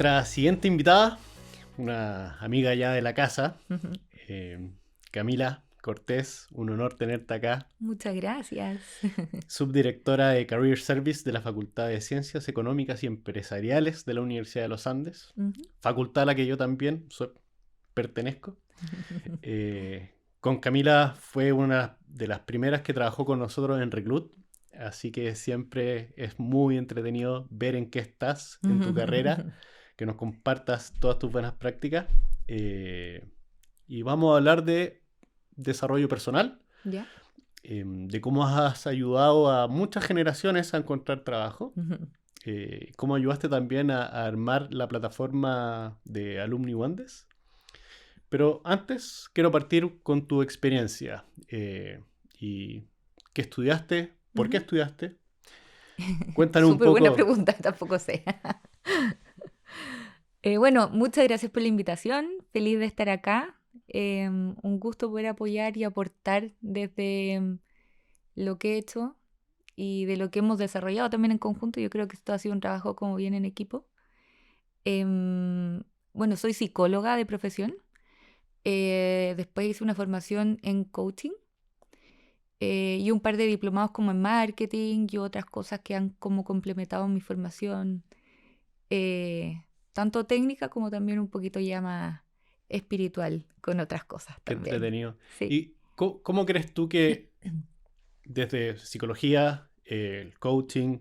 Nuestra siguiente invitada, una amiga ya de la casa, Ujú. Camila Cortés, un honor tenerte acá, Muchas gracias. subdirectora de Career Service de la Facultad de Ciencias Económicas y Empresariales de la Universidad de los Andes, Ujú. facultad a la que yo también pertenezco. Con Camila fue una de las primeras que trabajó con nosotros en Reclut, así que siempre es muy entretenido ver en qué estás en tu carrera, que nos compartas todas tus buenas prácticas. Eh, y vamos a hablar de desarrollo personal, ¿Ya? de cómo has ayudado a muchas generaciones a encontrar trabajo, Ujú. cómo ayudaste también a armar la plataforma de Alumni Wandes. Pero antes quiero partir con tu experiencia. ¿Y qué estudiaste? ¿Por qué Ujú. estudiaste? Cuéntanos un Súper buena poco. pregunta, tampoco sé. Bueno, muchas gracias por la invitación. Feliz de estar acá. Un gusto poder apoyar y aportar desde lo que he hecho y de lo que hemos desarrollado también en conjunto. Yo creo que esto ha sido un trabajo como bien en equipo. Em, bueno, soy psicóloga de profesión. Después hice una formación en coaching y un par de diplomados como en marketing y otras cosas que han como complementado mi formación, tanto técnica como también un poquito ya más espiritual con otras cosas Qué también. entretenido. Sí. ¿Y cómo crees tú que desde psicología, el coaching,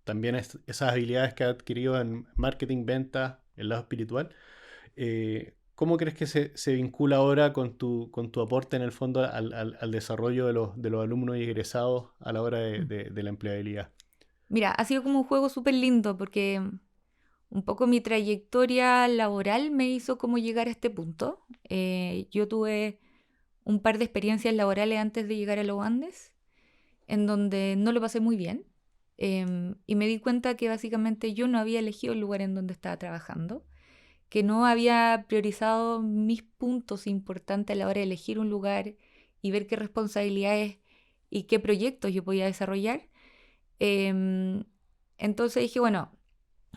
también esas habilidades que has adquirido en marketing, venta, el lado espiritual, cómo crees que se vincula ahora con tu aporte en el fondo al desarrollo de los alumnos y egresados a la hora de la empleabilidad? Mira, ha sido como un juego súper lindo porque un poco mi trayectoria laboral me hizo como llegar a este punto. Yo tuve un par de experiencias laborales antes de llegar a los Andes en donde no lo pasé muy bien. Y me di cuenta que básicamente yo no había elegido el lugar en donde estaba trabajando, que no había priorizado mis puntos importantes a la hora de elegir un lugar y ver qué responsabilidades y qué proyectos yo podía desarrollar. Em, entonces dije, bueno,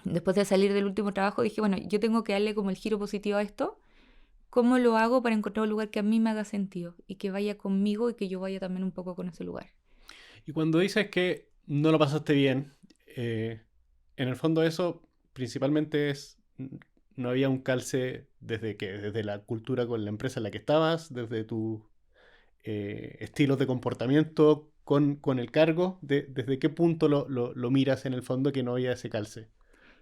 después de salir del último trabajo, dije, bueno, yo tengo que darle como el giro positivo a esto. ¿Cómo lo hago para encontrar un lugar que a mí me haga sentido y que vaya conmigo y que yo vaya también un poco con ese lugar? Y cuando dices que no lo pasaste bien, en el fondo eso principalmente es, no había un calce desde la cultura con la empresa en la que estabas, desde tus estilos de comportamiento con el cargo, desde qué punto lo miras en el fondo que no había ese calce.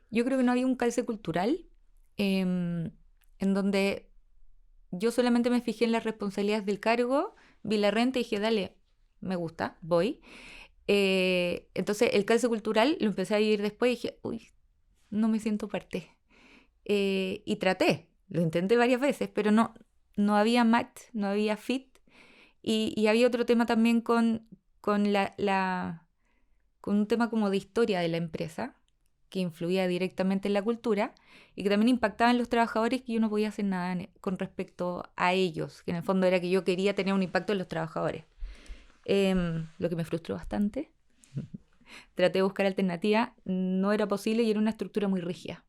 Yo creo que no había un calce cultural em, en donde yo solamente me fijé en las responsabilidades del cargo, vi la renta y dije, dale, me gusta, voy. Entonces el calce cultural lo empecé a vivir después y dije, uy, no me siento parte. Y traté, lo intenté varias veces, pero no, no había match, no había fit. Y había otro tema también con con un tema como de historia de la empresa, que influía directamente en la cultura y que también impactaba en los trabajadores que yo no podía hacer nada con respecto a ellos, que en el fondo era que yo quería tener un impacto en los trabajadores. Lo que me frustró bastante. Traté de buscar alternativas, no era posible y era una estructura muy rígida.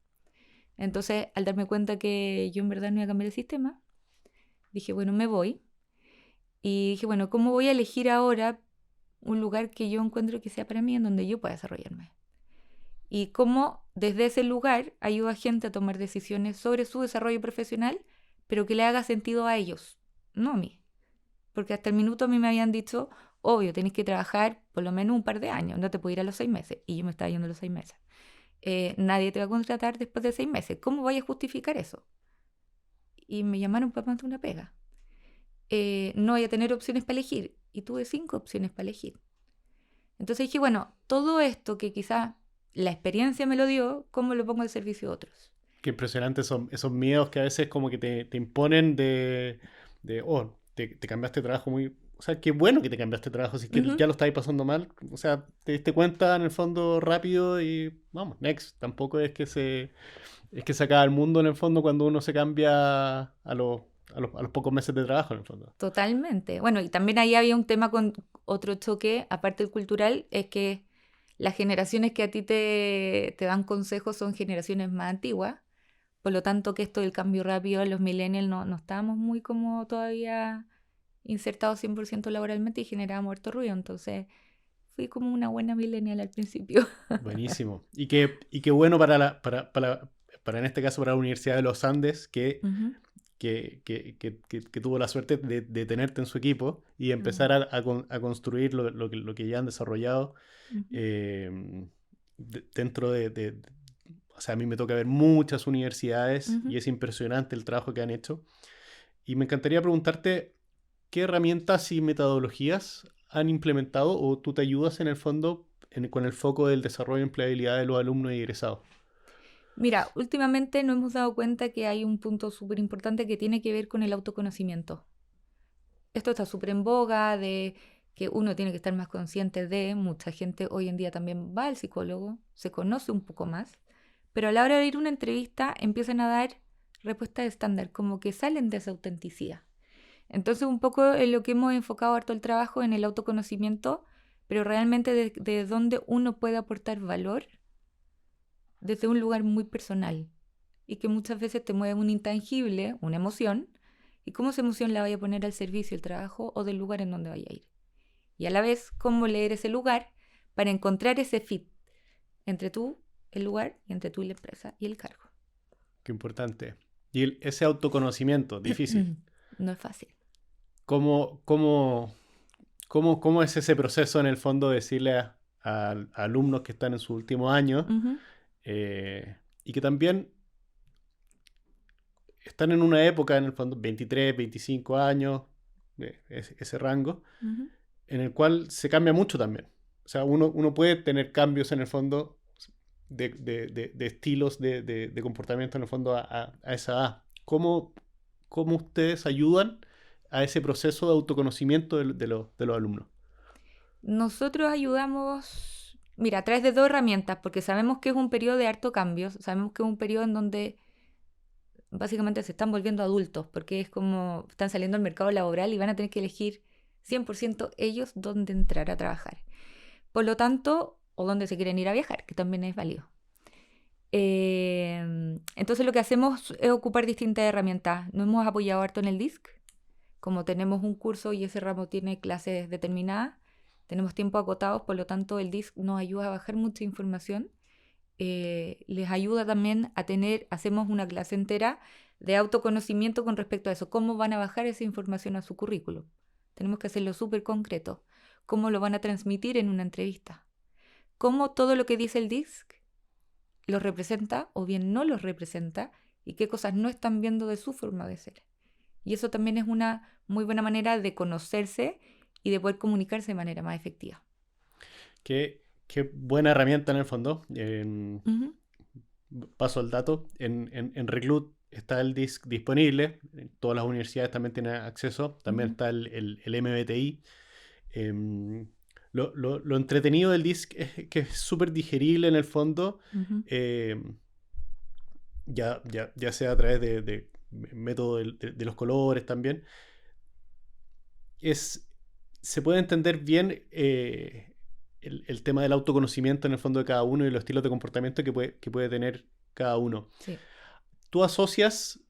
Entonces, al darme cuenta que yo en verdad no iba a cambiar el sistema, dije, bueno, me voy. Y dije, bueno, ¿cómo voy a elegir ahora un lugar que yo encuentro que sea para mí en donde yo pueda desarrollarme? Y cómo desde ese lugar ayuda a gente a tomar decisiones sobre su desarrollo profesional, pero que le haga sentido a ellos, no a mí. Porque hasta el minuto a mí me habían dicho, obvio, tenés que trabajar por lo menos un par de años, no te puedo ir a los 6 meses. Y yo me estaba yendo a los 6 meses. Nadie te va a contratar después de 6 meses. ¿Cómo vaya a justificar eso? Y me llamaron para más de una pega. No voy a tener opciones para elegir. Y tuve 5 opciones para elegir. Entonces dije, bueno, todo esto que quizás la experiencia me lo dio, ¿cómo lo pongo al servicio de otros? Qué impresionante esos miedos que a veces como que te imponen te cambiaste de trabajo muy... O sea, qué bueno que te cambiaste de trabajo, si es que Ujú. ya lo estabas pasando mal. O sea, te diste cuenta en el fondo rápido y vamos, next. Tampoco es que se acaba el mundo en el fondo cuando uno se cambia a los pocos meses de trabajo en el fondo. Totalmente. Bueno, y también ahí había un tema con otro choque, aparte del cultural, es que las generaciones que a ti te dan consejos son generaciones más antiguas Por lo tanto, que esto del cambio rápido, los millennials no estábamos muy como todavía insertados 100% laboralmente y generábamos harto ruido. Entonces, fui como una buena millennial al principio. Buenísimo. Y qué bueno para en este caso para la Universidad de los Andes Ujú, que tuvo la suerte de tenerte en su equipo y empezar mm, a construir lo que ya han desarrollado ujú, eh, dentro o sea, a mí me toca ver muchas universidades ujú. y es impresionante el trabajo que han hecho. Y me encantaría preguntarte qué herramientas y metodologías han implementado o tú te ayudas en el fondo con el foco del desarrollo y empleabilidad de los alumnos y egresados. Mira, últimamente nos hemos dado cuenta que hay un punto súper importante que tiene que ver con el autoconocimiento. Esto está súper en boga de que uno tiene que estar más consciente de, mucha gente hoy en día también va al psicólogo, se conoce un poco más, pero a la hora de ir a una entrevista empiezan a dar respuestas estándar, como que salen de esa autenticidad. Entonces un poco en lo que hemos enfocado harto el trabajo en el autoconocimiento, pero realmente de dónde uno puede aportar valor desde un lugar muy personal y que muchas veces te mueve un intangible, una emoción, y cómo esa emoción la vaya a poner al servicio del trabajo o del lugar en donde vaya a ir. Y a la vez, cómo leer ese lugar para encontrar ese fit entre tú, el lugar, y entre tú y la empresa y el cargo. Qué importante. Y ese autoconocimiento, difícil. No es fácil. ¿Cómo es ese proceso en el fondo de decirle a alumnos que están en su último año Ujú, y que también están en una época, en el fondo, 23, 25 años, ese rango, ujú. en el cual se cambia mucho también. O sea, uno puede tener cambios en el fondo de estilos de comportamiento en el fondo a esa edad. ¿Cómo ustedes ayudan a ese proceso de autoconocimiento de los alumnos? Nosotros ayudamos, mira, a través de dos herramientas, porque sabemos que es un periodo de harto cambios, sabemos que es un periodo en donde básicamente se están volviendo adultos, porque es como están saliendo al mercado laboral y van a tener que elegir 100% ellos dónde entrar a trabajar. Por lo tanto, o dónde se quieren ir a viajar, que también es válido. Entonces lo que hacemos es ocupar distintas herramientas. Nos hemos apoyado harto en el DISC, como tenemos un curso y ese ramo tiene clases determinadas, tenemos tiempo acotados, por lo tanto el DISC nos ayuda a bajar mucha información. Les ayuda también a hacemos una clase entera de autoconocimiento con respecto a eso, cómo van a bajar esa información a su currículum. Tenemos que hacerlo súper concreto, cómo lo van a transmitir en una entrevista, cómo todo lo que dice el DISC los representa o bien no los representa y qué cosas no están viendo de su forma de ser. Y eso también es una muy buena manera de conocerse y de poder comunicarse de manera más efectiva. Qué buena herramienta en el fondo. Ujú, Paso al dato. En Reclut está el DISC disponible. Todas las universidades también tienen acceso. También ujú, está el MBTI. Em, lo entretenido del DISC es que es súper digerible en el fondo. ujú. em, ya sea a través de método de los colores también. es, Se puede entender bien el tema del autoconocimiento en el fondo de cada uno y los estilos de comportamiento que puede tener cada uno. Sí. ¿Tú asocias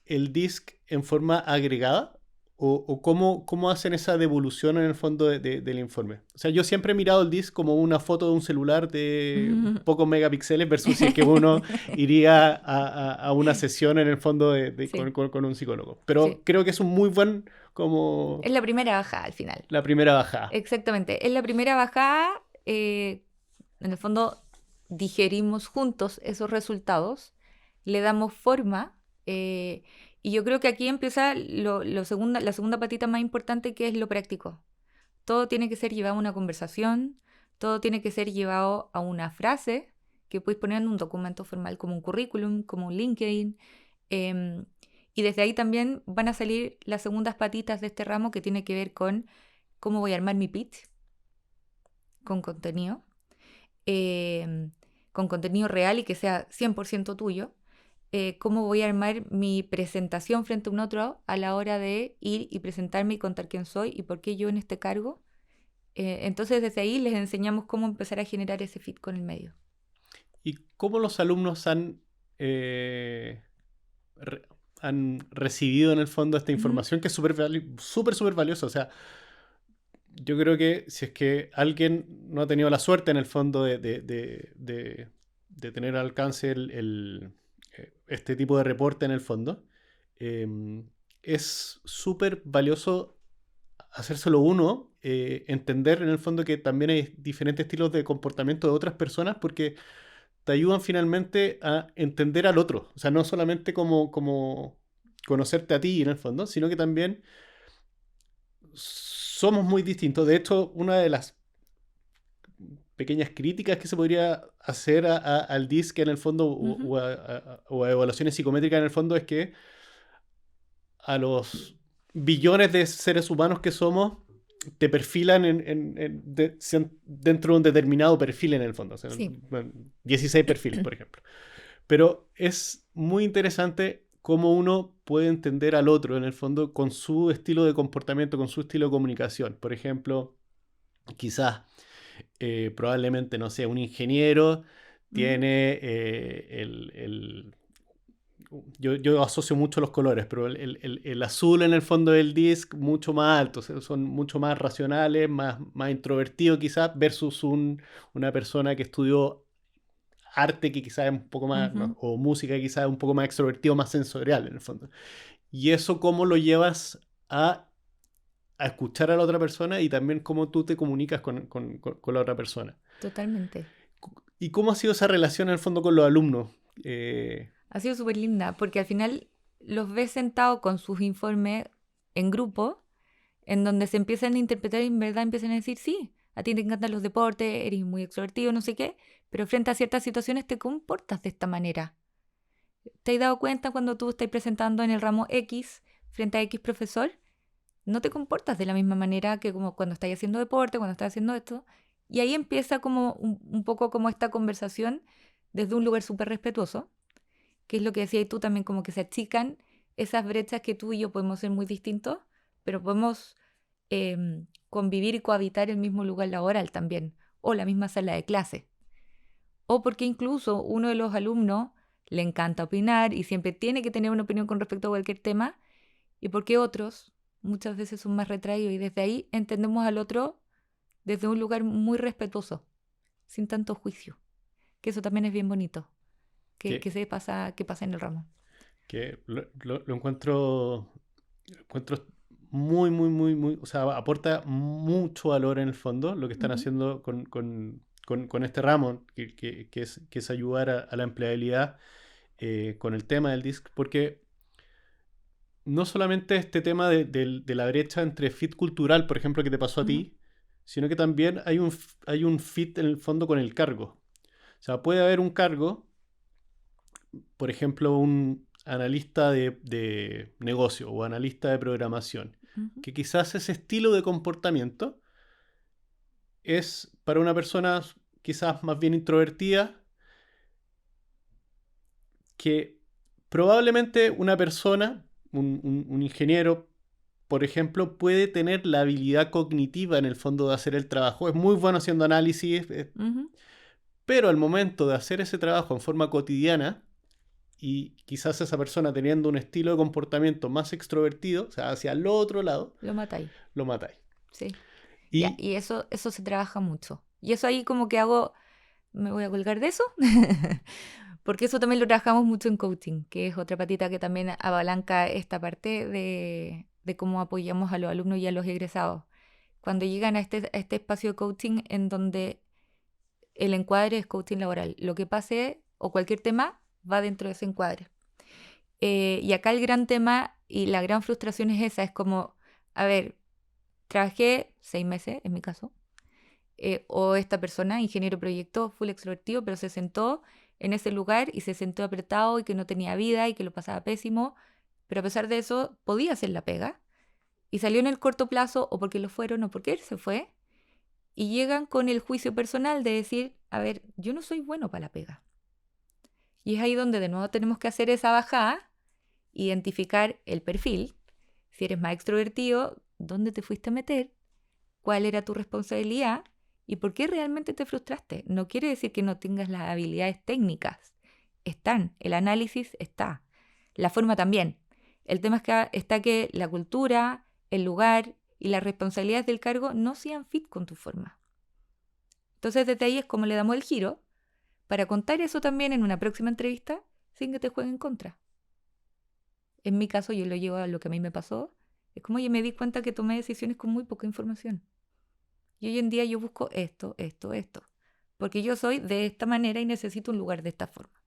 el DISC en forma agregada? ¿O cómo hacen esa devolución en el fondo del informe? O sea, yo siempre he mirado el DISC como una foto de un celular de pocos megapíxeles versus si es que uno iría a una sesión en el fondo Sí, con un psicólogo. Pero sí. creo que es un muy buen como Es la primera bajada al final. la primera bajada. Exactamente. Es la primera bajada. En el fondo, digerimos juntos esos resultados, le damos forma. Y yo creo que aquí empieza la segunda patita más importante, que es lo práctico. Todo tiene que ser llevado a una conversación, todo tiene que ser llevado a una frase que puedes poner en un documento formal como un currículum, como un LinkedIn. em, y desde ahí también van a salir las segundas patitas de este ramo que tiene que ver con cómo voy a armar mi pitch con contenido, em, con contenido real y que sea 100% tuyo. Cómo voy a armar mi presentación frente a un otro a la hora de ir y presentarme y contar quién soy y por qué yo en este cargo. Entonces desde ahí les enseñamos cómo empezar a generar ese fit con el medio. ¿Y cómo los alumnos han han recibido en el fondo esta información que es súper valiosa. O sea, yo creo que si es que alguien no ha tenido la suerte en el fondo de tener al alcance este tipo de reporte en el fondo, es súper valioso hacérselo uno, entender en el fondo que también hay diferentes estilos de comportamiento de otras personas porque te ayudan finalmente a entender al otro. O sea, no solamente como conocerte a ti en el fondo, sino que también somos muy distintos. De hecho, una de las pequeñas críticas que se podría hacer al DISC en el fondo o a evaluaciones psicométricas en el fondo es que a los billones de seres humanos que somos te perfilan dentro de un determinado perfil en el fondo. O sea, Sí, 16 perfiles, por ejemplo. Pero es muy interesante cómo uno puede entender al otro en el fondo con su estilo de comportamiento, con su estilo de comunicación. Por ejemplo, quizás probablemente, no sé, un ingeniero tiene yo asocio mucho los colores, pero el azul en el fondo del disc mucho más alto, o sea, son mucho más racionales, más introvertidos quizás, versus una persona que estudió arte que quizás es un poco más, ¿no? O música que quizás es un poco más extrovertido, más sensorial en el fondo. Y eso cómo lo llevas a escuchar a la otra persona y también cómo tú te comunicas con la otra persona. totalmente. ¿Y cómo ha sido esa relación en el fondo con los alumnos? Ha sido súper linda porque al final los ves sentados con sus informes en grupo, en donde se empiezan a interpretar y en verdad empiezan a decir, sí, a ti te encantan los deportes, eres muy extrovertido, no sé qué, pero frente a ciertas situaciones te comportas de esta manera. ¿Te has dado cuenta cuando tú estás presentando en el ramo X frente a X profesor? No te comportas de la misma manera que como cuando estás haciendo deporte, cuando estás haciendo esto. Y ahí empieza como un poco como esta conversación desde un lugar súper respetuoso, que es lo que decías tú también, como que se achican esas brechas que tú y yo podemos ser muy distintos, pero podemos convivir y cohabitar el mismo lugar laboral también, o la misma sala de clase. O porque incluso uno de los alumnos le encanta opinar y siempre tiene que tener una opinión con respecto a cualquier tema, y porque otros muchas veces son más retraídos y desde ahí entendemos al otro desde un lugar muy respetuoso, sin tanto juicio, que eso también es bien bonito, que, que pasa en el ramo. que lo encuentro muy, o sea, aporta mucho valor en el fondo lo que están Ujú, haciendo con este ramo, que es ayudar a la empleabilidad con el tema del DISC, porque no solamente este tema de la brecha entre fit cultural, por ejemplo, que te pasó a ujú, ti, sino que también hay un fit en el fondo con el cargo. O sea, puede haber un cargo, por ejemplo, un analista de negocio o analista de programación, ujú. que quizás ese estilo de comportamiento es para una persona quizás más bien introvertida, que probablemente una persona, un ingeniero, por ejemplo, puede tener la habilidad cognitiva en el fondo de hacer el trabajo. Es muy bueno haciendo análisis, Ujú. pero al momento de hacer ese trabajo en forma cotidiana, y quizás esa persona teniendo un estilo de comportamiento más extrovertido, o sea, hacia el otro lado, Lo matáis, lo matáis. sí. Ya, Y y eso se trabaja mucho. Y eso ahí como que hago, me voy a colgar de eso, porque eso también lo trabajamos mucho en coaching, que es otra patita que también abalanca esta parte de cómo apoyamos a los alumnos y a los egresados. Cuando llegan a este espacio de coaching en donde el encuadre es coaching laboral, lo que pase o cualquier tema va dentro de ese encuadre. Y acá el gran tema y la gran frustración es esa, es como, a ver, trabajé 6 meses, en mi caso, o esta persona, ingeniero proyecto, full extrovertido, pero se sentó en ese lugar y se sentó apretado y que no tenía vida y que lo pasaba pésimo, pero a pesar de eso podía hacer la pega y salió en el corto plazo o porque lo fueron o porque él se fue y llegan con el juicio personal de decir, a ver, yo no soy bueno para la pega. Y es ahí donde de nuevo tenemos que hacer esa bajada, identificar el perfil, si eres más extrovertido, dónde te fuiste a meter, cuál era tu responsabilidad y por qué realmente te frustraste. No quiere decir que no tengas las habilidades técnicas. Están, el análisis está. La forma también. El tema es que está que la cultura, el lugar y las responsabilidades del cargo no sean fit con tu forma. Entonces desde ahí es como le damos el giro para contar eso también en una próxima entrevista sin que te jueguen en contra. En mi caso yo lo llevo a lo que a mí me pasó. Es como, oye, me di cuenta que tomé decisiones con muy poca información. Y hoy en día yo busco esto. Porque yo soy de esta manera y necesito un lugar de esta forma.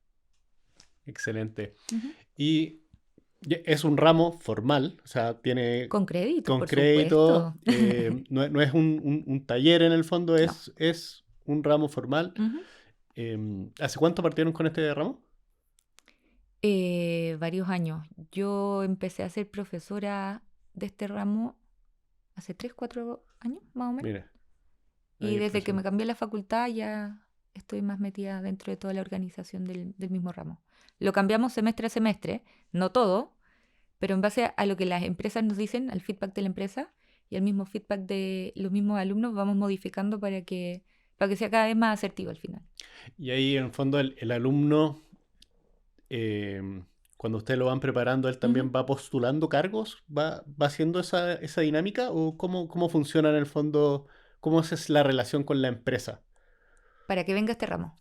Excelente. Uh-huh. Y es un ramo formal, o sea, tiene... Con crédito, Con por crédito, supuesto. no es un taller en el fondo, No. es un ramo formal. Uh-huh. ¿Hace cuánto partieron con este ramo? Varios años. Yo empecé a ser profesora de este ramo hace 3, 4 años, más o menos. Mira, Y ahí desde que me impresionante. cambié a la facultad ya estoy más metida dentro de toda la organización del mismo ramo. Lo cambiamos semestre a semestre, no todo, pero en base a lo que las empresas nos dicen, al feedback de la empresa y al mismo feedback de los mismos alumnos, vamos modificando para que sea cada vez más asertivo al final. Y ahí en el fondo el alumno, cuando ustedes lo van preparando, él también Uh-huh. va postulando cargos, va haciendo esa dinámica, o cómo funciona en el fondo, cómo es la relación con la empresa. ¿Para que venga este ramo?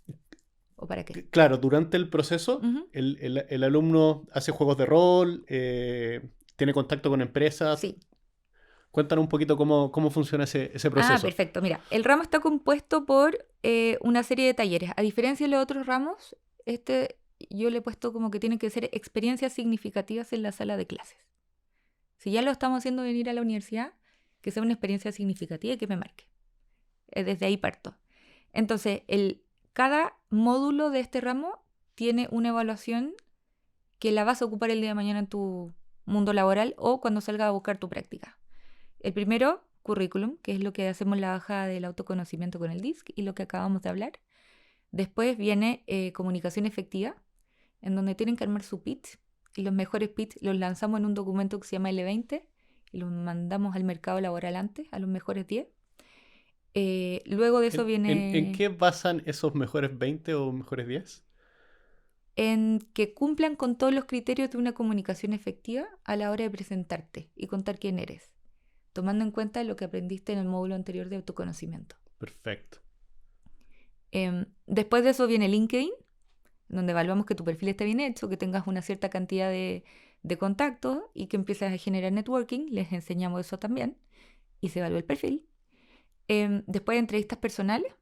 ¿O para qué? Claro, durante el proceso, Uh-huh. el alumno hace juegos de rol, tiene contacto con empresas. Sí. Cuéntanos un poquito cómo funciona ese proceso. Perfecto. Mira, el ramo está compuesto por una serie de talleres. A diferencia de los otros ramos, yo le he puesto como que tienen que ser experiencias significativas en la sala de clases. Si ya lo estamos haciendo venir a la universidad, que sea una experiencia significativa y que me marque. Desde ahí parto. Entonces, cada módulo de este ramo tiene una evaluación que la vas a ocupar el día de mañana en tu mundo laboral o cuando salgas a buscar tu práctica. El primero, currículum, que es lo que hacemos la bajada del autoconocimiento con el DISC y lo que acabamos de hablar. Después viene comunicación efectiva, en donde tienen que armar su pitch. Y los mejores pitch los lanzamos en un documento que se llama L20 y los mandamos al mercado laboral antes, a los mejores 10. Luego de eso viene... ¿En qué basan esos mejores 20 o mejores 10? En que cumplan con todos los criterios de una comunicación efectiva a la hora de presentarte y contar quién eres, tomando en cuenta lo que aprendiste en el módulo anterior de autoconocimiento. Perfecto. Después de eso viene LinkedIn, donde evaluamos que tu perfil esté bien hecho, que tengas una cierta cantidad de contactos y que empieces a generar networking. Les enseñamos eso también y se evalúa el perfil. Después entrevistas personales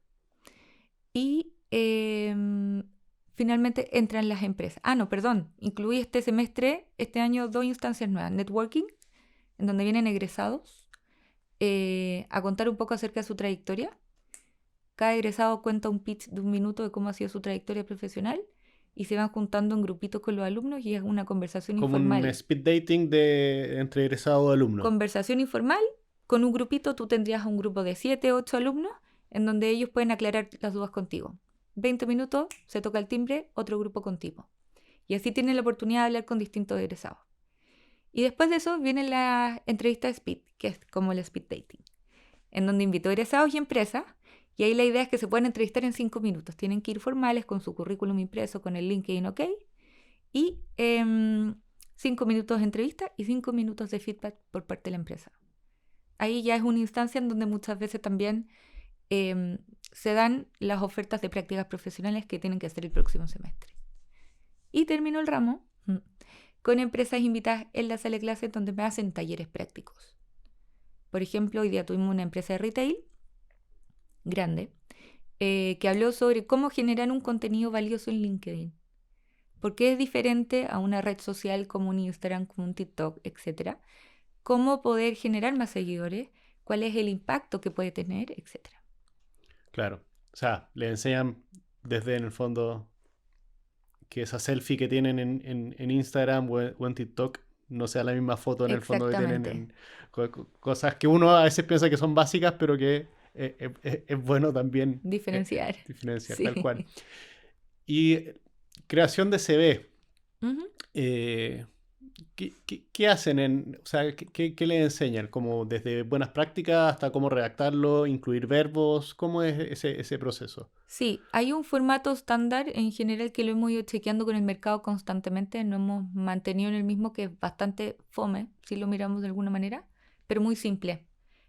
y finalmente entran las empresas. Incluí este semestre, este año, 2 instancias nuevas. Networking, en donde vienen egresados a contar un poco acerca de su trayectoria. Cada egresado cuenta un pitch de 1 minuto de cómo ha sido su trayectoria profesional y se van juntando en grupitos con los alumnos y es una conversación Como informal. un speed dating entre egresado y alumno. Conversación informal. Con un grupito tú tendrías un grupo de 7, 8 alumnos en donde ellos pueden aclarar las dudas contigo. 20 minutos, se toca el timbre, otro grupo contigo. Y así tienen la oportunidad de hablar con distintos egresados. Y después de eso viene la entrevista de speed, que es como el speed dating, en donde invito egresados y empresas. Y ahí la idea es que se puedan entrevistar en 5 minutos. Tienen que ir formales con su currículum impreso, con el LinkedIn OK. Y 5 minutos de entrevista y 5 minutos de feedback por parte de la empresa. Ahí ya es una instancia en donde muchas veces también se dan las ofertas de prácticas profesionales que tienen que hacer el próximo semestre. Y termino el ramo con empresas invitadas en la sala de clases donde me hacen talleres prácticos. Por ejemplo, hoy día tuvimos una empresa de retail grande que habló sobre cómo generar un contenido valioso en LinkedIn. Porque es diferente a una red social como un Instagram, como un TikTok, etc. Cómo poder generar más seguidores, cuál es el impacto que puede tener, etc. Claro. O sea, le enseñan desde en el fondo que esa selfie que tienen en Instagram o en TikTok no sea la misma foto en el fondo que tienen en cosas que uno a veces piensa que son básicas, pero que es bueno también diferenciar. Diferenciar, Sí. tal cual. Y creación de CV. Uh-huh. ¿Qué hacen o sea, qué les enseñan? Como desde buenas prácticas hasta cómo redactarlo, incluir verbos, ¿cómo es ese proceso? Sí, hay un formato estándar en general que lo hemos ido chequeando con el mercado constantemente, no hemos mantenido en el mismo, que es bastante fome, si lo miramos de alguna manera, pero muy simple.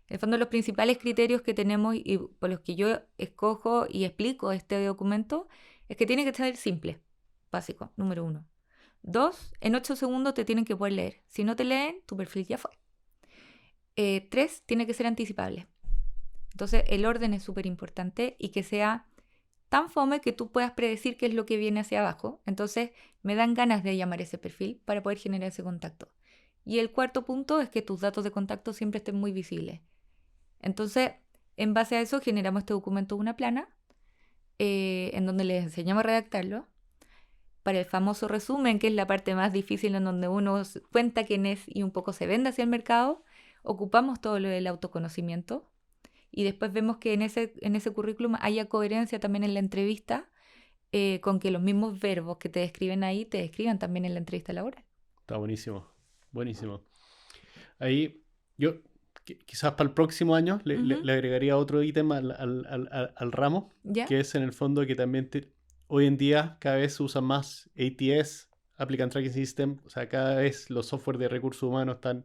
En el fondo, los principales criterios que tenemos y por los que yo escojo y explico este documento es que tiene que ser simple, básico, número uno. Dos, en 8 segundos te tienen que poder leer. Si no te leen, tu perfil ya fue. Tres, tiene que ser anticipable. Entonces, el orden es súper importante y que sea tan fome que tú puedas predecir qué es lo que viene hacia abajo. Entonces, me dan ganas de llamar ese perfil para poder generar ese contacto. Y el cuarto punto es que tus datos de contacto siempre estén muy visibles. Entonces, en base a eso, generamos este documento, una plana, en donde les enseñamos a redactarlo. Para el famoso resumen, que es la parte más difícil en donde uno cuenta quién es y un poco se vende hacia el mercado, ocupamos todo lo del autoconocimiento y después vemos que en ese currículum haya coherencia también en la entrevista, con que los mismos verbos que te describen ahí te describan también en la entrevista laboral. Está buenísimo, buenísimo. Ahí yo quizás para el próximo año Ujú. le agregaría otro ítem al ramo, ¿Ya? que es en el fondo que también hoy en día cada vez se usan más ATS, Applicant Tracking System, o sea, cada vez los software de recursos humanos están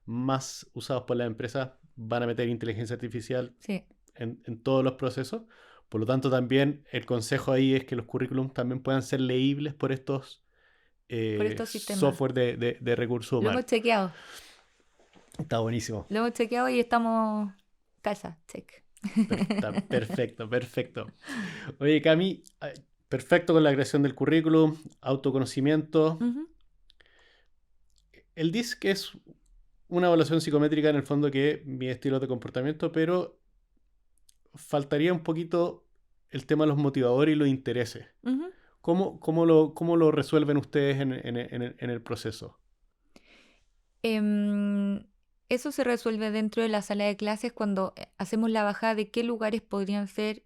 más usados por las empresas, van a meter inteligencia artificial Sí, en todos los procesos. Por lo tanto, también el consejo ahí es que los currículums también puedan ser leíbles por estos por estos sistemas. software de recursos Lo humanos. hemos chequeado. Está buenísimo. Lo hemos chequeado y estamos casa, check. Perfecto, perfecto. Oye, Cami, perfecto con la creación del currículum, autoconocimiento. Ujú. El DISC es una evaluación psicométrica en el fondo que mi estilo de comportamiento, pero faltaría un poquito el tema de los motivadores y los intereses. Ujú. ¿Cómo lo resuelven ustedes en el proceso? Em, Eso se resuelve dentro de la sala de clases cuando hacemos la bajada de qué lugares podrían ser.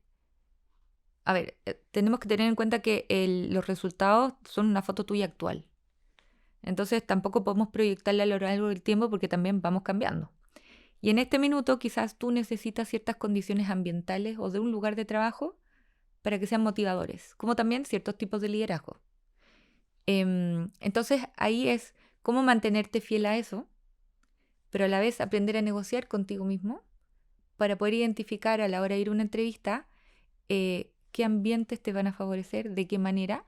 A ver, tenemos que tener en cuenta que los resultados son una foto tuya actual. Entonces tampoco podemos proyectarla a lo largo del tiempo porque también vamos cambiando. Y en este minuto quizás tú necesitas ciertas condiciones ambientales o de un lugar de trabajo para que sean motivadores, como también ciertos tipos de liderazgo. Entonces ahí es cómo mantenerte fiel a eso, pero a la vez aprender a negociar contigo mismo para poder identificar a la hora de ir a una entrevista, qué ambientes te van a favorecer, de qué manera,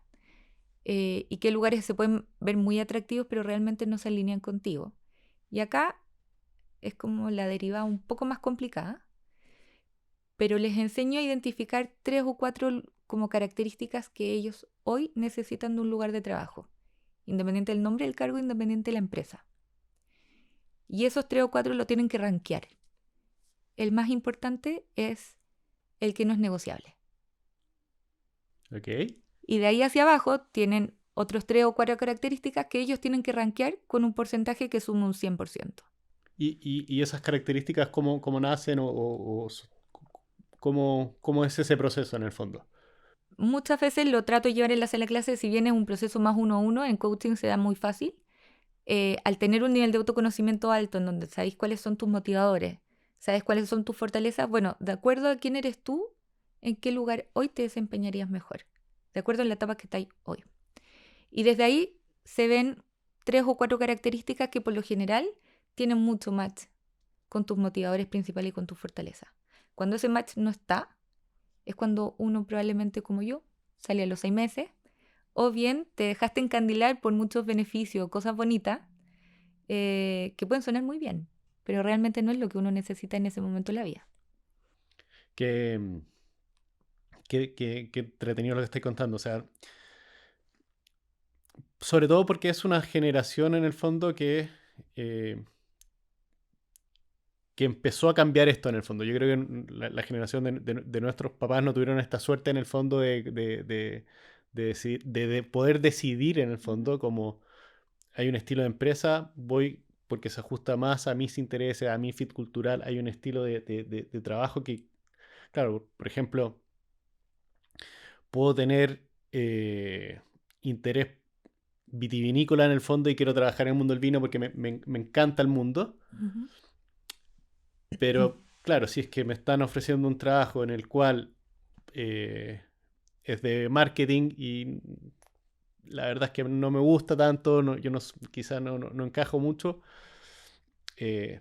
y qué lugares se pueden ver muy atractivos pero realmente no se alinean contigo. Y acá es como la derivada un poco más complicada, pero les enseño a identificar 3 o 4 como características que ellos hoy necesitan de un lugar de trabajo, independiente del nombre del cargo, independiente de la empresa. Y esos 3 o 4 lo tienen que rankear. El más importante es el que no es negociable. ¿Ok? Y de ahí hacia abajo tienen otros 3 o 4 características que ellos tienen que rankear con un porcentaje que suma un 100%. ¿Y esas características cómo nacen cómo es ese proceso en el fondo? Muchas veces lo trato de llevar en la sala de clase, si bien es un proceso más 1 a 1, en coaching se da muy fácil. Al tener un nivel de autoconocimiento alto en donde sabéis cuáles son tus motivadores, sabes cuáles son tus fortalezas, bueno, de acuerdo a quién eres tú, en qué lugar hoy te desempeñarías mejor, de acuerdo a la etapa que estáis hoy. Y desde ahí se ven 3 o 4 características que por lo general tienen mucho match con tus motivadores principales y con tus fortalezas. Cuando ese match no está, es cuando uno probablemente como yo sale a los 6 meses, o bien te dejaste encandilar por muchos beneficios, cosas bonitas, que pueden sonar muy bien, pero realmente no es lo que uno necesita en ese momento de la vida. Qué, qué entretenido lo que estáis contando. O sea, sobre todo porque es una generación en el fondo eh, que empezó a cambiar esto en el fondo. Yo creo que la generación de nuestros papás no tuvieron esta suerte en el fondo de poder decidir en el Ujú. fondo como hay un estilo de empresa, voy porque se ajusta más a mis intereses, a mi fit cultural, hay un estilo de trabajo que, claro, por ejemplo, puedo tener interés vitivinícola en el fondo y quiero trabajar en el mundo del vino porque me encanta el mundo. Ujú. Pero claro, si es que me están ofreciendo un trabajo en el cual eh, es de marketing y la verdad es que no me gusta tanto, yo no, quizás no encajo mucho,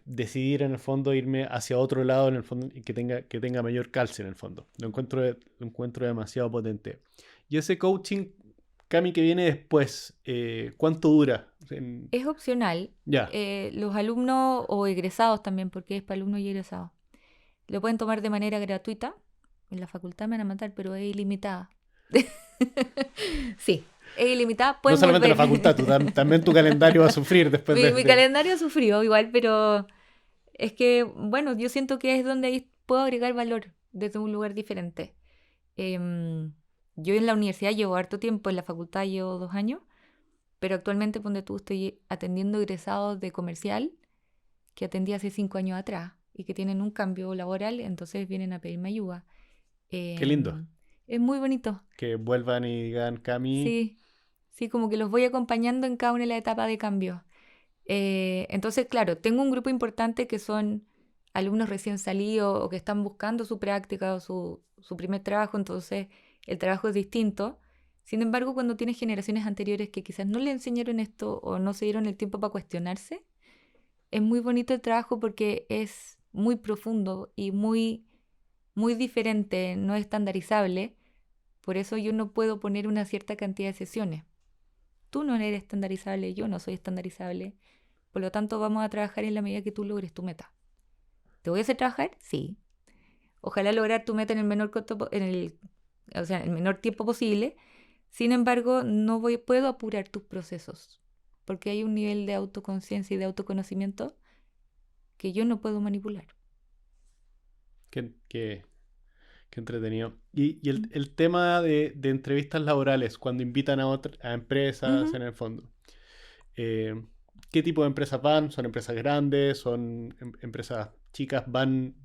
decidir en el fondo irme hacia otro lado en el fondo y que tenga mayor calce en el fondo. Lo encuentro demasiado potente. Y ese coaching, Cami, que viene después, ¿cuánto dura? Es opcional. Ya, Los alumnos o egresados también, porque es para alumnos y egresados, lo pueden tomar de manera gratuita. En la facultad me van a matar, pero es ilimitada. Sí, es ilimitada. no Pueden solamente la volver. facultad, también tu calendario va a sufrir después Mi calendario sufrió igual, pero es que, bueno, yo siento que es donde ahí puedo agregar valor desde un lugar diferente. Em, yo en la universidad llevo harto tiempo, en la facultad llevo 2 años, pero actualmente, ponte tú, estoy atendiendo egresados de comercial que atendí hace 5 años atrás y que tienen un cambio laboral, entonces vienen a pedirme ayuda. Qué lindo. Em, es muy bonito, Que vuelvan y digan, Cami, sí, sí, como que los voy acompañando en cada una de las etapas de cambio. Entonces, claro, tengo un grupo importante que son alumnos recién salidos o que están buscando su práctica o su primer trabajo, entonces el trabajo es distinto. Sin embargo, cuando tienes generaciones anteriores que quizás no le enseñaron esto o no se dieron el tiempo para cuestionarse, es muy bonito el trabajo porque es muy profundo y muy, muy diferente, no estandarizable. Por eso yo no puedo poner una cierta cantidad de sesiones. Tú no eres estandarizable, yo no soy estandarizable. Por lo tanto, vamos a trabajar en la medida que tú logres tu meta. ¿Te voy a hacer trabajar? Sí. Ojalá lograr tu meta en el menor o sea, en el menor tiempo posible. Sin embargo, puedo apurar tus procesos, porque hay un nivel de autoconciencia y de autoconocimiento que yo no puedo manipular. qué, qué- qué entretenido. Y el tema de entrevistas laborales, cuando invitan a empresas Ujú. en el fondo. Eh, ¿Qué tipo de empresas van? ¿Son empresas grandes? ¿Son empresas chicas? ¿Van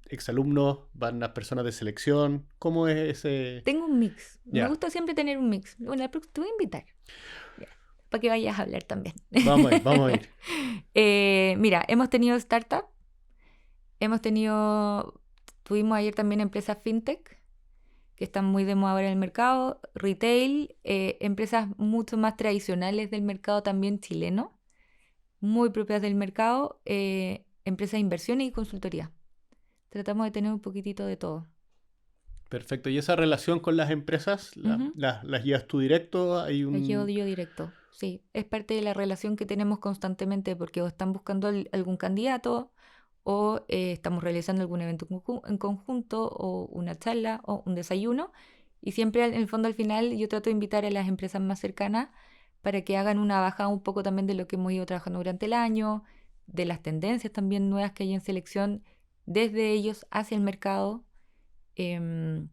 exalumnos? ¿Van las personas de selección? ¿Cómo es ese...? Tengo un mix. Me Ya, gusta siempre tener un mix. Bueno, te voy a invitar, ya, para que vayas a hablar también. vamos a ir, vamos a ir. Mira, hemos tenido startups, tuvimos ayer también empresas fintech que están muy de moda ahora en el mercado, retail, empresas mucho más tradicionales del mercado también chileno, muy propias del mercado, empresas de inversión y consultoría. Tratamos de tener un poquitito de todo. Perfecto. ¿Y esa relación con las empresas, Ujú. las llevas tú directo? Hay La llevo un... yo directo, sí. Es parte de la relación que tenemos constantemente porque o están buscando algún candidato o estamos realizando algún evento en conjunto o una charla o un desayuno. Y siempre en el fondo al final yo trato de invitar a las empresas más cercanas para que hagan una bajada un poco también de lo que hemos ido trabajando durante el año, de las tendencias también nuevas que hay en selección desde ellos hacia el mercado. em,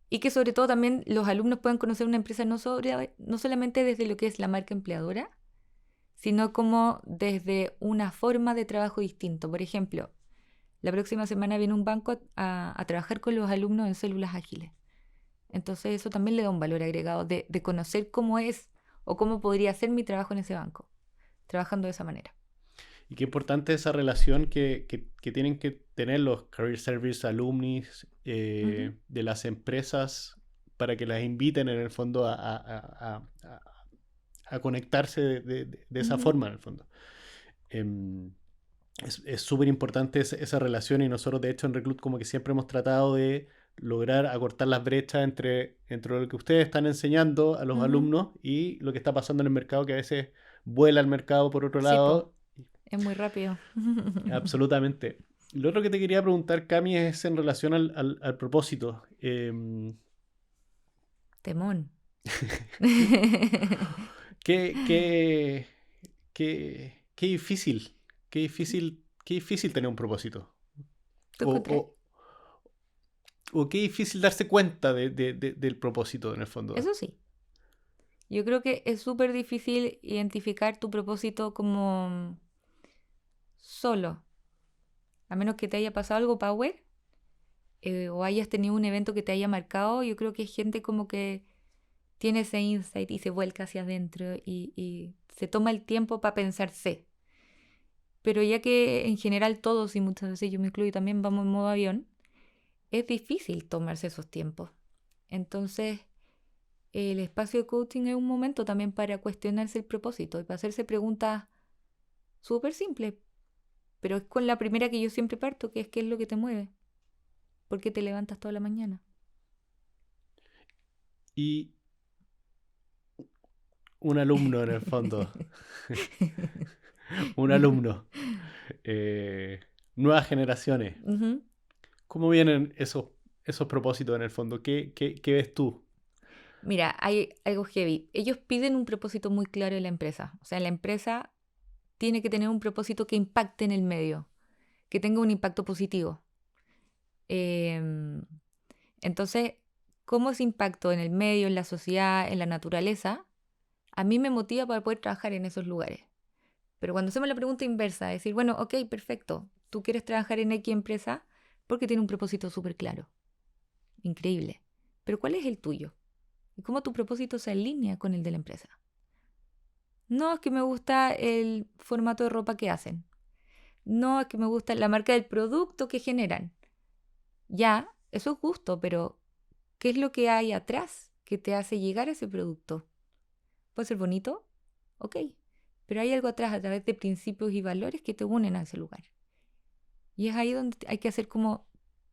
y que sobre todo también los alumnos puedan conocer una empresa no solamente desde lo que es la marca empleadora, sino como desde una forma de trabajo distinto. Por ejemplo, la próxima semana viene un banco a trabajar con los alumnos en células ágiles. Entonces eso también le da un valor agregado de conocer cómo es o cómo podría ser mi trabajo en ese banco, trabajando de esa manera. Y qué importante esa relación que tienen que tener los Career Service alumnis Ujú, de las empresas para que las inviten en el fondo a conectarse de esa ujú. forma en el fondo. Em, es súper importante esa relación y nosotros de hecho en Reclut como que siempre hemos tratado de lograr acortar las brechas entre lo que ustedes están enseñando a los Ujú. alumnos y lo que está pasando en el mercado que a veces vuela el mercado por otro Sí, po, lado. es muy rápido. Absolutamente. Lo otro que te quería preguntar, Cami, es en relación al propósito. Temón. Qué, qué, qué difícil, qué difícil tener un propósito. ¿Tú O, encontrás? o qué difícil darse cuenta del propósito en el fondo. Eso sí. Yo creo que es súper difícil identificar tu propósito como solo, a menos que te haya pasado algo power o hayas tenido un evento que te haya marcado. Yo creo que hay gente como que tiene ese insight y se vuelca hacia adentro y se toma el tiempo para pensarse. Pero ya que en general todos, y muchas veces yo me incluyo también, vamos en modo avión, es difícil tomarse esos tiempos. Entonces, el espacio de coaching es un momento también para cuestionarse el propósito y para hacerse preguntas súper simples. Pero es con la primera que yo siempre parto, que es ¿qué es lo que te mueve? ¿Por qué te levantas toda la mañana? Y un alumno en el fondo, un alumno, nuevas generaciones. Ujú. ¿Cómo vienen esos propósitos en el fondo? ¿Qué ves tú? Mira, hay algo heavy. Ellos piden un propósito muy claro de la empresa. O sea, la empresa tiene que tener un propósito que impacte en el medio, que tenga un impacto positivo. Em, entonces, ¿cómo ese impacto en el medio, en la sociedad, en la naturaleza, a mí me motiva para poder trabajar en esos lugares? Pero cuando hacemos la pregunta inversa, decir, bueno, ok, perfecto, tú quieres trabajar en X empresa porque tiene un propósito súper claro, increíble. Pero ¿cuál es el tuyo? ¿Y cómo tu propósito se alinea con el de la empresa? No, es que me gusta el formato de ropa que hacen. No, es que me gusta la marca del producto que generan. Ya, eso es gusto, pero ¿qué es lo que hay atrás que te hace llegar a ese producto? ¿Puede ser bonito? Ok, pero hay algo atrás a través de principios y valores que te unen a ese lugar. Y es ahí donde hay que hacer como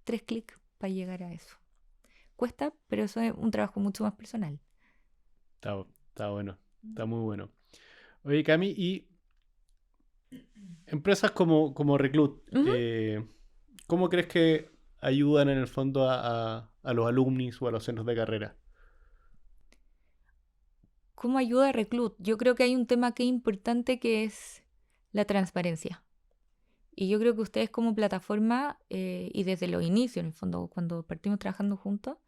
3 clics para llegar a eso. Cuesta, pero eso es un trabajo mucho más personal. Está bueno, está muy bueno. Oye, Cami, y empresas como Reclut, Ujú. ¿cómo crees que ayudan en el fondo a los alumnis o a los centros de carrera? ¿Cómo ayuda a Reclut? Yo creo que hay un tema que es importante que es la transparencia. Y yo creo que ustedes como plataforma, y desde los inicios, en el fondo, cuando partimos trabajando juntos,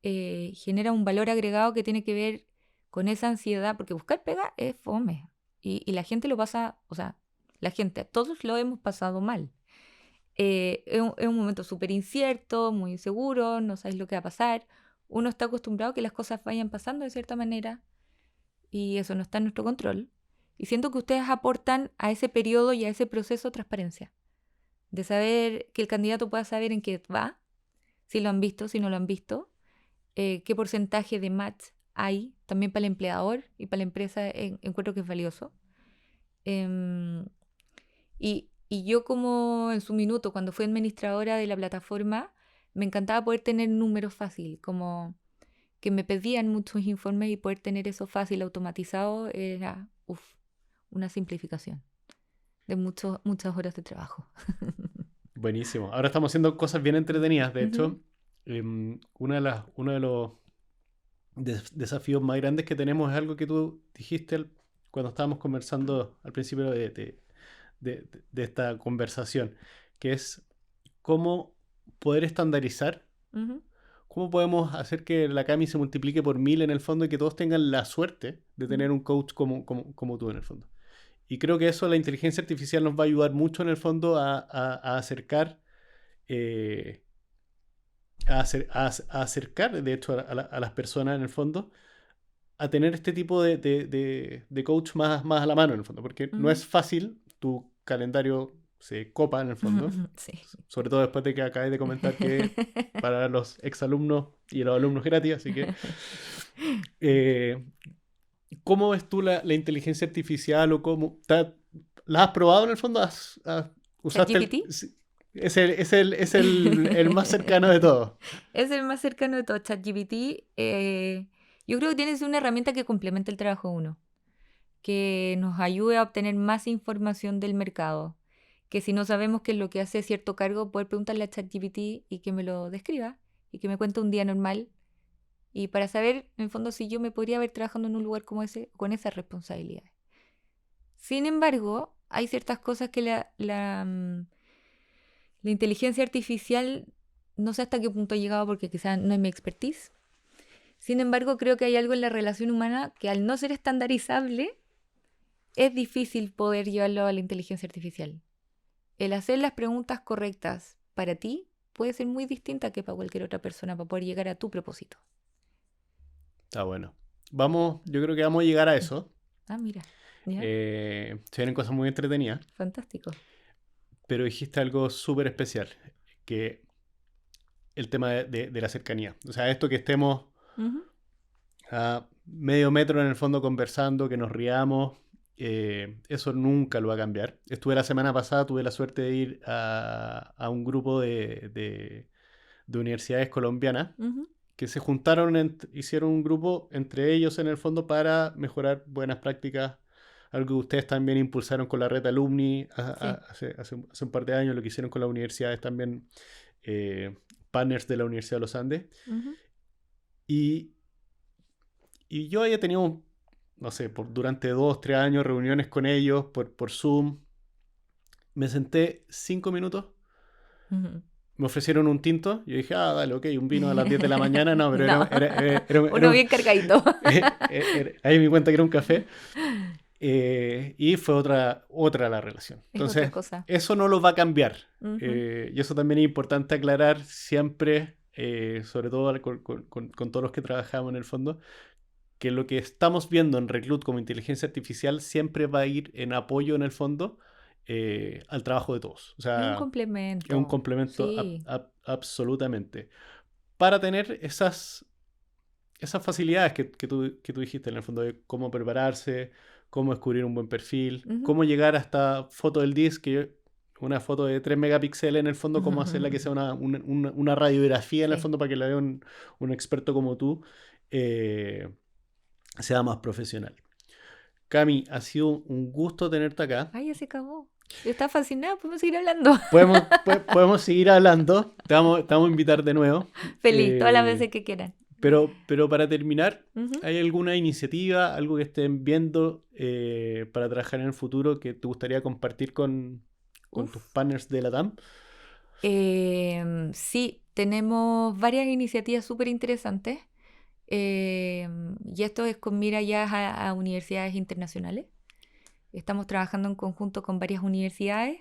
genera un valor agregado que tiene que ver con esa ansiedad, porque buscar pega es fome. Y la gente lo pasa, o sea, la gente, todos lo hemos pasado mal. Es un momento súper incierto, muy inseguro, no sabes lo que va a pasar. Uno está acostumbrado a que las cosas vayan pasando de cierta manera y eso no está en nuestro control. Y siento que ustedes aportan a ese periodo y a ese proceso transparencia, de saber que el candidato pueda saber en qué va, si lo han visto, si no lo han visto, qué porcentaje de match hay, también para el empleador y para la empresa encuentro que es valioso. Em, y yo como en su minuto, cuando fui administradora de la plataforma, me encantaba poder tener números fácil, como que me pedían muchos informes y poder tener eso fácil, automatizado, era una simplificación de muchas horas de trabajo. Buenísimo. Ahora estamos haciendo cosas bien entretenidas. De Ujú, hecho, uno de los desafíos más grandes que tenemos es algo que tú dijiste cuando estábamos conversando al principio de esta conversación, que es cómo poder estandarizar, ujú, cómo podemos hacer que la Cami se multiplique por 1000 en el fondo y que todos tengan la suerte de ujú. tener un coach como tú en el fondo. Y creo que eso la inteligencia artificial nos va a ayudar mucho en el fondo a acercar, eh, a acercar, de hecho, a las personas en el fondo a tener este tipo de coach más a la mano en el fondo, porque no Ujú. es fácil, tu calendario se copa en el fondo, Sí. sobre todo después de que acabé de comentar que para los exalumnos y los alumnos gratis, así que eh, ¿cómo ves tú la inteligencia artificial o la has probado en el fondo? ¿Usaste ChatGPT sí, es el más cercano de todos? es el más cercano de todo. ChatGPT, yo creo que tiene que ser una herramienta que complemente el trabajo de uno, que nos ayude a obtener más información del mercado, que si no sabemos qué es lo que hace cierto cargo, poder preguntarle a ChatGPT y que me lo describa y que me cuente un día normal y para saber, en el fondo, si yo me podría ver trabajando en un lugar como ese con esas responsabilidades. Sin embargo, hay ciertas cosas que la inteligencia artificial, no sé hasta qué punto ha llegado porque quizás no es mi expertise. Sin embargo, creo que hay algo en la relación humana que al no ser estandarizable, es difícil poder llevarlo a la inteligencia artificial. El hacer las preguntas correctas para ti puede ser muy distinta que para cualquier otra persona para poder llegar a tu propósito. Está bueno. yo creo que vamos a llegar a eso. Ah, mira. Ya. Se vienen cosas muy entretenidas, Fantástico. pero dijiste algo súper especial, que el tema de la cercanía. O sea, esto que estemos Ujú. a medio metro en el fondo conversando, que nos riamos, eso nunca lo va a cambiar. Estuve la semana pasada, tuve la suerte de ir a un grupo de universidades colombianas Ujú. que se juntaron, hicieron un grupo entre ellos en el fondo para mejorar buenas prácticas. Algo que ustedes también impulsaron con la red Alumni Sí. hace un par de años, lo que hicieron con las universidades también, eh, partners de la Universidad de los Andes. Ujú. Y, y yo había tenido, no sé, durante 2, 3 años reuniones con ellos por Zoom. Me senté 5 minutos, Ujú. me ofrecieron un tinto. Yo dije, dale, ok, un vino a las 10 de la mañana. No, pero No. era Uno bien cargadito. ahí me di cuenta que era un café. Y fue otra la relación. Es otra Entonces, cosa. eso no lo va a cambiar. Ujú. Y eso también es importante aclarar siempre, sobre todo con todos los que trabajamos en el fondo, que lo que estamos viendo en Reclut como inteligencia artificial siempre va a ir en apoyo en el fondo al trabajo de todos. O Es un sea, es un complemento. complemento Sí. absolutamente. Para tener esas facilidades que tú dijiste en el fondo de cómo prepararse, cómo descubrir un buen perfil, Ujú. cómo llegar hasta foto del disk, una foto de 3 megapíxeles en el fondo, cómo hacerla que sea una radiografía en el Sí. fondo para que la vea un experto como tú, eh, sea más profesional. Cami, ha sido un gusto tenerte acá. Ay, ya se acabó. Yo estaba fascinada, podemos seguir hablando. Podemos seguir hablando, te vamos a invitar de nuevo. Feliz, todas las Eh, veces que quieran. pero para terminar, Ujú. ¿hay alguna iniciativa, algo que estén viendo para trabajar en el futuro que te gustaría compartir con tus Uf. partners de la TAM? Sí, tenemos varias iniciativas súper interesantes. Y esto es con mira ya a universidades internacionales. Estamos trabajando en conjunto con varias universidades.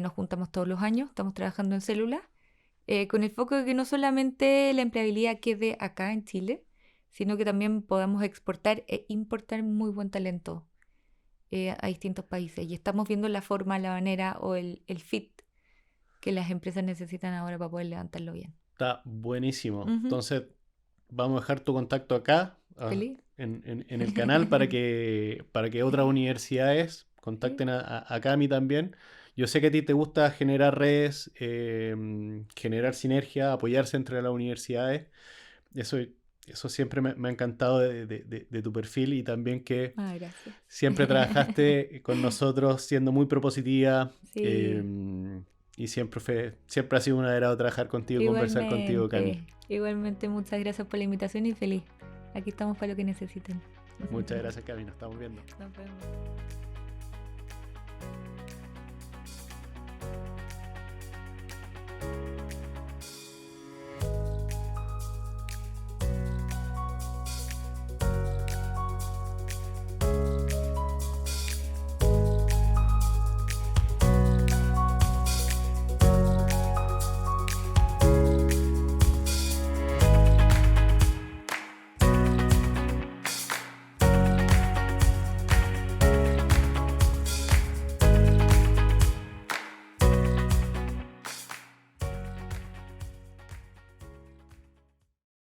Nos juntamos todos los años, estamos trabajando en células, con el foco de que no solamente la empleabilidad quede acá en Chile, sino que también podamos exportar e importar muy buen talento a distintos países. Y estamos viendo la forma, la manera o el fit que las empresas necesitan ahora para poder levantarlo bien. Está buenísimo. Ujú. Entonces, vamos a dejar tu contacto acá, Feliz. en el canal, para que otras universidades Sí. contacten a Cami también. Yo sé que a ti te gusta generar redes, generar sinergia, apoyarse entre las universidades. Eso siempre me ha encantado de tu perfil, y también que Ah, gracias. siempre trabajaste con nosotros siendo muy propositiva, Sí, y siempre ha sido un agrado trabajar contigo, conversar contigo, Cami. igualmente muchas gracias por la invitación y feliz. Aquí estamos para lo que necesiten. Muchas gracias, Cami. Nos estamos viendo. Nos vemos.